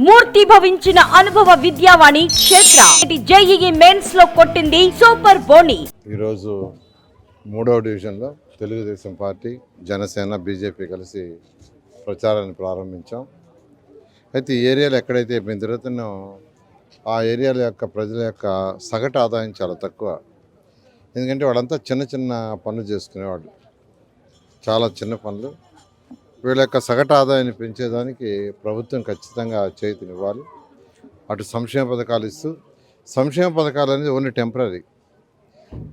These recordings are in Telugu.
మూర్తి భవించిన అనుభవ విద్యావాణి క్షేత్ర జేఈఈ మెయిన్స్ లో కొట్టింది సూపర్ బోని. ఈరోజు 3వ డివిజన్లో తెలుగుదేశం పార్టీ, జనసేన, బీజేపీ కలిసి ప్రచారాన్ని ప్రారంభించాం. అయితే ఈ ఏరియాలో ఎక్కడైతే మేము తిరుగుతున్నామో ఆ ఏరియాల యొక్క ప్రజల యొక్క సగటు ఆదాయం చాలా తక్కువ. ఎందుకంటే వాళ్ళంతా చిన్న చిన్న పనులు చేసుకునేవాళ్ళు, చాలా చిన్న పనులు. వీళ్ళ యొక్క సగటు ఆదాయాన్ని పెంచేదానికి ప్రభుత్వం ఖచ్చితంగా చేతినివ్వాలి. అటు సంక్షేమ పథకాలు ఇస్తూ, సంక్షేమ పథకాలు అనేది ఓన్లీ టెంపరీ,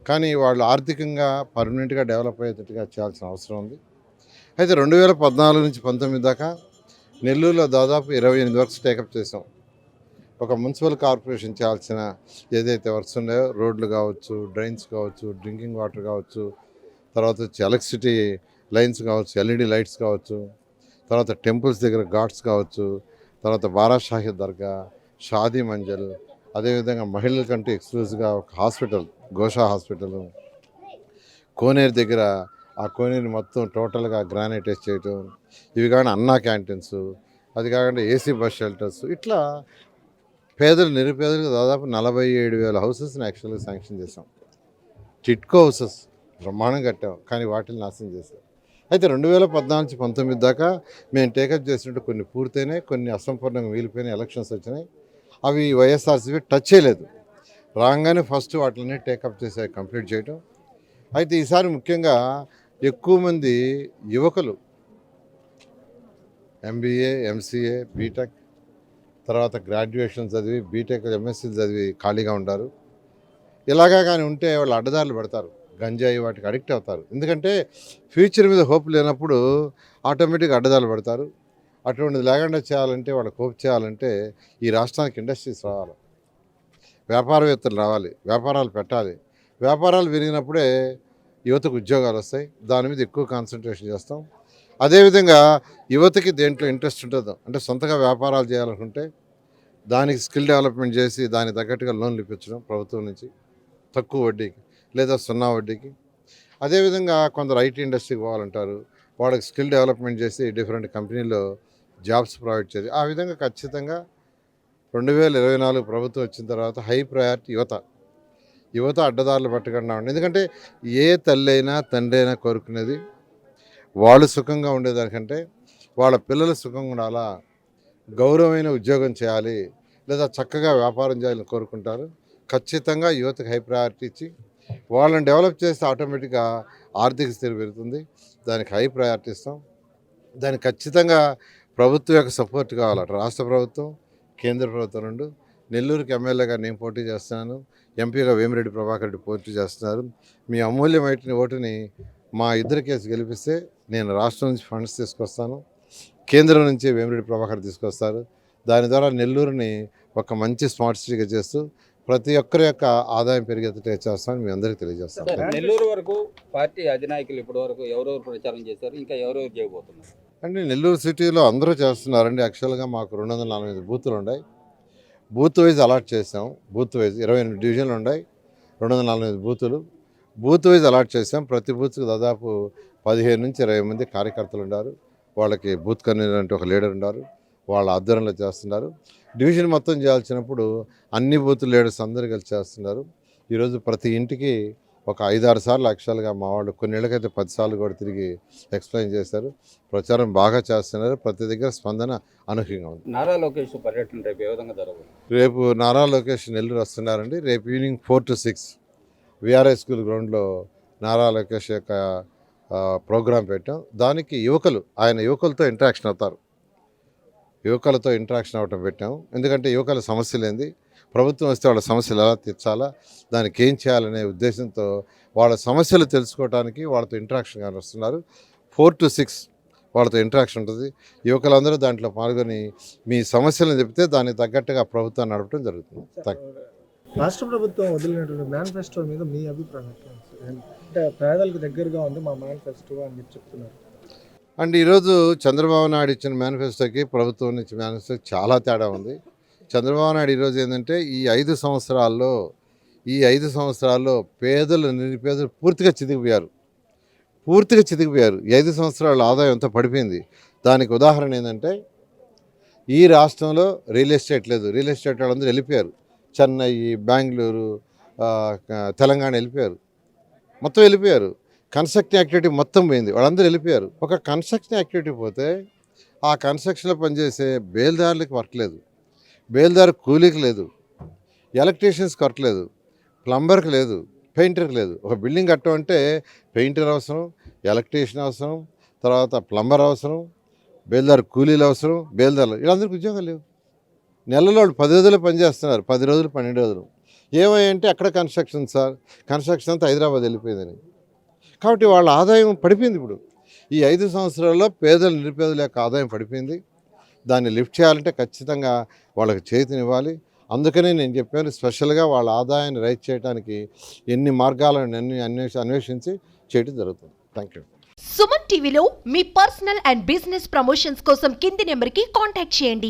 కానీ వాళ్ళు ఆర్థికంగా పర్మనెంట్గా డెవలప్ అయ్యేటట్టుగా చేయాల్సిన అవసరం ఉంది. అయితే 2014 నుంచి 19 దాకా నెల్లూరులో దాదాపు 28 వర్క్స్ టేకప్ చేసాం. ఒక మున్సిపల్ కార్పొరేషన్ చేయాల్సిన ఏదైతే వర్క్స్ ఉన్నాయో, రోడ్లు కావచ్చు, డ్రైన్స్ కావచ్చు, డ్రింకింగ్ వాటర్ కావచ్చు, తర్వాత వచ్చి ఎలక్ట్రిసిటీ లైన్స్ కావచ్చు, ఎల్ఈడి లైట్స్ కావచ్చు, తర్వాత టెంపుల్స్ దగ్గర ఘాట్స్ కావచ్చు, తర్వాత బారాషాహి దర్గా, షాదీ మంజల్, అదేవిధంగా మహిళలకంటూ ఎక్స్క్లూజివ్గా ఒక హాస్పిటల్, గోషా హాస్పిటల్, కోనేరు దగ్గర ఆ కోనేరు మొత్తం టోటల్గా గ్రానైటైజ్ చేయటం, ఇవి కానీ అన్నా క్యాంటీన్స్, అది కాకుండా ఏసీ బస్ షెల్టర్స్, ఇట్లా పేదలు నిరుపేదలకు దాదాపు 47,000 హౌసెస్ని యాక్చువల్గా శాంక్షన్ చేసాం. టిట్కో హౌసెస్ బ్రహ్మాండం కట్టాం, కానీ వాటిని నాశనం చేశాం. అయితే 2014 నుంచి 19 దాకా మేము టేకప్ చేసినట్టు కొన్ని పూర్తయినాయి, కొన్ని అసంపూర్ణంగా మిగిలిపోయినాయి. ఎలక్షన్స్ వచ్చినాయి, అవి వైఎస్ఆర్సీపీ టచ్ చేయలేదు. రాగానే ఫస్ట్ వాటిని టేకప్ చేసి కంప్లీట్ చేయటం. అయితే ఈసారి ముఖ్యంగా ఎక్కువ మంది యువకులు ఎంబీఏ, ఎంసీఏ, బీటెక్, తర్వాత గ్రాడ్యుయేషన్ చదివి, బీటెక్, ఎంఎస్సీ చదివి ఖాళీగా ఉంటారు. ఇలాగా కానీ ఉంటే వాళ్ళు అడ్డదారులు పడతారు, గంజాయి వాటికి అడిక్ట్ అవుతారు. ఎందుకంటే ఫ్యూచర్ మీద హోప్ లేనప్పుడు ఆటోమేటిక్గా అడ్డదారులు పడతారు. అటువంటిది లేకుండా చేయాలంటే, వాళ్ళకి హోప్ చేయాలంటే ఈ రాష్ట్రానికి ఇండస్ట్రీస్ రావాలి, వ్యాపారవేత్తలు రావాలి, వ్యాపారాలు పెట్టాలి. వ్యాపారాలు పెరిగినప్పుడే యువతకు ఉద్యోగాలు వస్తాయి. దాని మీద ఎక్కువ కాన్సన్ట్రేషన్ చేస్తాం. అదేవిధంగా యువతకి దేంట్లో ఇంట్రెస్ట్ ఉంటుందో, అంటే సొంతగా వ్యాపారాలు చేయాలనుకుంటే దానికి స్కిల్ డెవలప్మెంట్ చేసి దానికి తగ్గట్టుగా లోన్లు ఇప్పించడం ప్రభుత్వం నుంచి తక్కువ వడ్డీకి లేదా 0 వడ్డీకి. అదేవిధంగా కొందరు ఐటీ ఇండస్ట్రీకి పోవాలంటారు, వాళ్ళకి స్కిల్ డెవలప్మెంట్ చేసి డిఫరెంట్ కంపెనీలో జాబ్స్ ప్రొవైడ్ చేయాలి. ఆ విధంగా ఖచ్చితంగా 2024 ప్రభుత్వం వచ్చిన తర్వాత హై ప్రయారిటీ యువత అడ్డదారులు పట్టకుండా ఉండి. ఎందుకంటే ఏ తల్లి అయినా తండ్రి అయినా కోరుకునేది వాళ్ళు సుఖంగా ఉండేదానికంటే వాళ్ళ పిల్లలు సుఖంగా ఉండాలా, గౌరవమైన ఉద్యోగం చేయాలి, లేదా చక్కగా వ్యాపారం చేయాలని కోరుకుంటారు. ఖచ్చితంగా యువతకు హై ప్రయారిటీ ఇచ్చి వాళ్ళని డెవలప్ చేస్తే ఆటోమేటిక్గా ఆర్థిక స్థితి పెరుగుతుంది. దానికి హై ప్రయారిటీ ఇస్తాం. దానికి ఖచ్చితంగా ప్రభుత్వం యొక్క సపోర్ట్ కావాలి. రాష్ట్ర ప్రభుత్వం, కేంద్ర ప్రభుత్వం రెండు. నెల్లూరుకి ఎమ్మెల్యేగా నేను పోటీ చేస్తున్నాను, ఎంపీగా వేమిరెడ్డి ప్రభాకర్ రెడ్డి పోటీ చేస్తున్నారు. మీ అమూల్యమైన ఓటుని మా ఇద్దరి కేసు గెలిపిస్తే నేను రాష్ట్రం నుంచి ఫండ్స్ తీసుకొస్తాను, కేంద్రం నుంచి వేమిరెడ్డి ప్రభాకర్ తీసుకొస్తారు. దాని ద్వారా నెల్లూరుని ఒక మంచి స్మార్ట్ సిటీగా చేస్తూ ప్రతి ఒక్కరి యొక్క ఆదాయం పెరిగేటట్టుగా చేస్తామని మీ అందరికీ తెలియజేస్తాం. నెల్లూరు వరకు పార్టీ అధినాయకులు ఇప్పటి వరకు ఎవరెవరు ప్రచారం చేశారు, ఇంకా ఎవరెవరు చేయబోతున్నారు? అంటే నెల్లూరు సిటీలో అందరూ చేస్తున్నారండి. యాక్చువల్గా మాకు 245 బూతులు ఉన్నాయి. బూత్ వైజ్ అలాట్ చేసాం. బూత్ వైజ్ 28 డివిజన్లు ఉన్నాయి, 245 బూతులు. బూత్ వైజ్ అలాట్ చేసాం. ప్రతి బూత్కి దాదాపు 15 నుంచి 20 మంది కార్యకర్తలు ఉన్నారు. వాళ్ళకి బూత్ కన్వీనర్ అంటే ఒక లీడర్ ఉన్నారు, వాళ్ళ ఆధ్వర్యంలో చేస్తున్నారు. డివిజన్ మొత్తం చేయాల్సినప్పుడు అన్ని బూత్ లీడర్స్ అందరూ కలిసి చేస్తున్నారు. ఈరోజు ప్రతి ఇంటికి ఒక 5-6 సార్లు యాక్చువల్గా మా వాళ్ళు కొన్ని ఏళ్ళకైతే 10 సార్లు కూడా తిరిగి ఎక్స్ప్లెయిన్ చేశారు. ప్రచారం బాగా చేస్తున్నారు. ప్రతి దగ్గర స్పందన అనూహ్యంగా ఉంది. నారా లోకేష్ పర్యటన రేపు ఏ విధంగా జరగదు? రేపు నారా లోకేష్ నెల్లూరు వస్తున్నారండి. రేపు ఈవినింగ్ 4 to 6 విఆర్ఐ స్కూల్ గ్రౌండ్లో నారా లోకేష్ యొక్క ప్రోగ్రాం పెట్టాం. దానికి ఆయన యువకులతో ఇంటరాక్షన్ అవుతారు. యువకులతో ఇంటరాక్షన్ అవ్వటం పెట్టాము. ఎందుకంటే యువకుల సమస్యలు ఏంది, ప్రభుత్వం వస్తే వాళ్ళ సమస్యలు ఎలా తీర్చాలా, దానికి ఏం చేయాలనే ఉద్దేశంతో వాళ్ళ సమస్యలు తెలుసుకోవడానికి వాళ్ళతో ఇంటరాక్షన్ కానీ వస్తున్నారు. 4 to 6 వాళ్ళతో ఇంటరాక్షన్ ఉంటుంది. యువకులందరూ దాంట్లో పాల్గొని మీ సమస్యలను చెప్తే దానికి తగ్గట్టుగా ప్రభుత్వాన్ని నడపడం జరుగుతుంది. రాష్ట్ర ప్రభుత్వం వదిలినటువంటి మేనిఫెస్టో మీద మీ అభిప్రాయం అంటే పేదలకు దగ్గరగా ఉంది మా మేనిఫెస్టో అని చెప్తున్నారు. అంటే ఈరోజు చంద్రబాబు నాయుడు ఇచ్చిన మేనిఫెస్టోకి ప్రభుత్వం నుంచి మేనిఫెస్టోకి చాలా తేడా ఉంది. చంద్రబాబు నాయుడు ఈరోజు ఏంటంటే ఈ 5 సంవత్సరాల్లో పేదలు నిరుపేదలు పూర్తిగా చితికిపోయారు. ఈ 5 సంవత్సరాల ఆదాయం అంతా పడిపోయింది. దానికి ఉదాహరణ ఏంటంటే ఈ రాష్ట్రంలో రియల్ ఎస్టేట్ లేదు. రియల్ ఎస్టేట్ వాళ్ళందరూ వెళ్ళిపోయారు. చెన్నై, బెంగళూరు, తెలంగాణ వెళ్ళిపోయారు. మొత్తం వెళ్ళిపోయారు. కన్స్ట్రక్షన్ యాక్టివిటీ మొత్తం పోయింది. వాళ్ళందరూ వెళ్ళిపోయారు. ఒక కన్స్ట్రక్షన్ యాక్టివిటీ పోతే ఆ కన్స్ట్రక్షన్లో పనిచేసే బేల్దారులకు వర్క్ లేదు, బేల్దారు కూలీకి లేదు, ఎలక్ట్రీషియన్స్కి వర్క్ లేదు, ప్లంబర్కి లేదు, పెయింటర్కి లేదు. ఒక బిల్డింగ్ కట్టమంటే పెయింటర్ అవసరం, ఎలక్ట్రీషియన్ అవసరం, తర్వాత ప్లంబర్ అవసరం, బేల్దారు కూలీలు అవసరం, బేల్దారులు వీళ్ళందరికీ ఉద్యోగాలు లేవు. నెలలో వాళ్ళు 10 రోజులు పనిచేస్తున్నారు, 10 రోజులు 12 రోజులు. ఏమంటే అక్కడ కన్స్ట్రక్షన్ సార్, కన్స్ట్రక్షన్ అంతా హైదరాబాద్ వెళ్ళిపోయిందని. కాబట్టి వాళ్ళ ఆదాయం పడిపోయింది. ఇప్పుడు ఈ 5 సంవత్సరాల్లో నిరుపేదల యొక్క ఆదాయం పడిపోయింది. దాన్ని లిఫ్ట్ చేయాలంటే ఖచ్చితంగా వాళ్ళకి చేతినివ్వాలి. అందుకనే నేను చెప్పాను, స్పెషల్గా వాళ్ళ ఆదాయాన్ని రైజ్ చేయడానికి ఎన్ని మార్గాలను అన్వేషించి చేయడం జరుగుతుంది. Thank you. సుమన్ టీవీలో మీ పర్సనల్ అండ్ బిజినెస్ ప్రమోషన్స్ కోసం కింది నెంబర్కి కాంటాక్ట్ చేయండి.